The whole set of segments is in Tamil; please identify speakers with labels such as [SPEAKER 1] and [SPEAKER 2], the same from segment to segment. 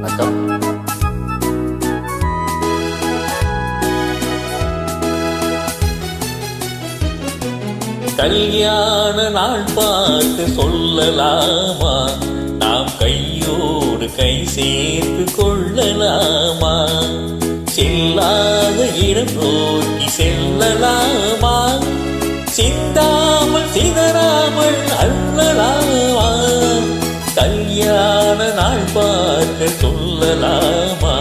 [SPEAKER 1] வணக்கம். கல்யாண நாள் பார்த்து சொல்லலாமா, நாம் கையோடு கை சேர்த்து கொள்ளலாமா, செல்லாத இடம் நோக்கி செல்லலாமா, சிந்தாமல் சிதறாமல் அள்ளலாமா, கல்யாண நாள் பார்க்க சொல்லலாமா,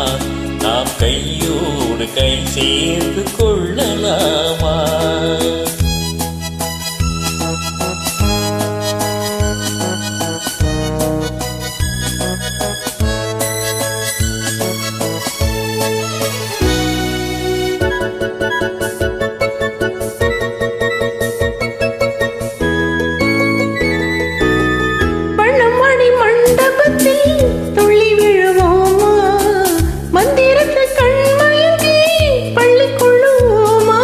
[SPEAKER 1] நாம் கையோடு கை சேர்த்து கொள்ளலாமா.
[SPEAKER 2] துள்ளி விழுவோமா, மந்திரத்தை கண்மயங்கி பள்ளி கொள்ளுவோமா,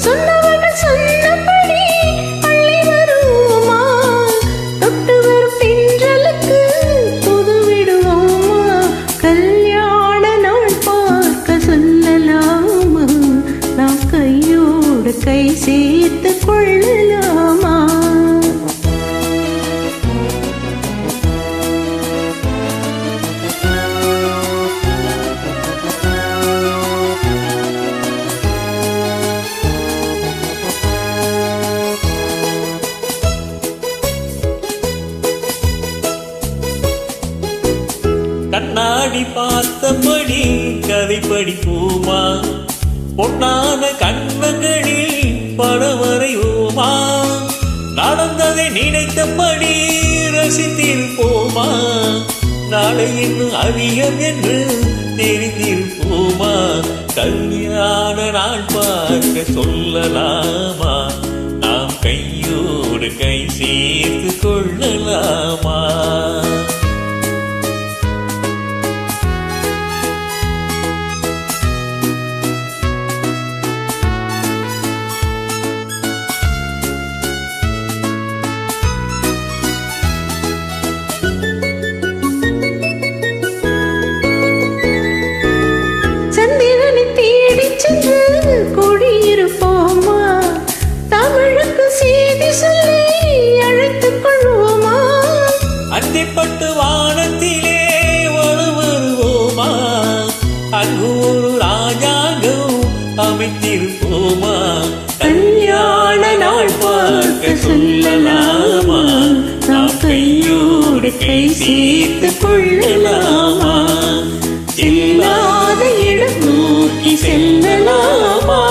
[SPEAKER 2] சொன்னவர்கள் சொன்னபடி பள்ளி வருவோமா, தொட்டு வரும் பின்றலுக்கு புது விடுவோமா, கல்யாண நாள் பார்க்க சொல்லலாமா, நாம் கையோடு கை சேர்த்து கொள்ளலாமா.
[SPEAKER 3] கண்ணாடி பார்த்தபடி கதை படிப்போமா, பொன்னான கண்மங்களில் படம் வரைவோமா, நடந்ததை நினைத்தபடி ரசித்திருப்போமா, நாளை இன்னும் அதிகம் என்று தெரிந்திருப்போமா, கல்யாண நாள் பார்க்க சொல்லலாமா, நாம் கையோடு கை சேர்த்து கொள்ளலாமா.
[SPEAKER 2] குடியிருப்போமா, தமிழுக்கு செய்தி சொல்லி அழைத்துக் கொள்வோமா,
[SPEAKER 3] அந்திப்பட்டு வானத்திலே வருவோமா, அங்கு ஒரு ராஜாங்கம் அமைத்திருப்போமா,
[SPEAKER 2] கல்யாண நாள் பார்க்க சொல்லலாமா, நாம் கையோடு கை சேர்த்து கொள்ளலாமா, செல்லாத இடம் நோக்கி செல்லலாமா,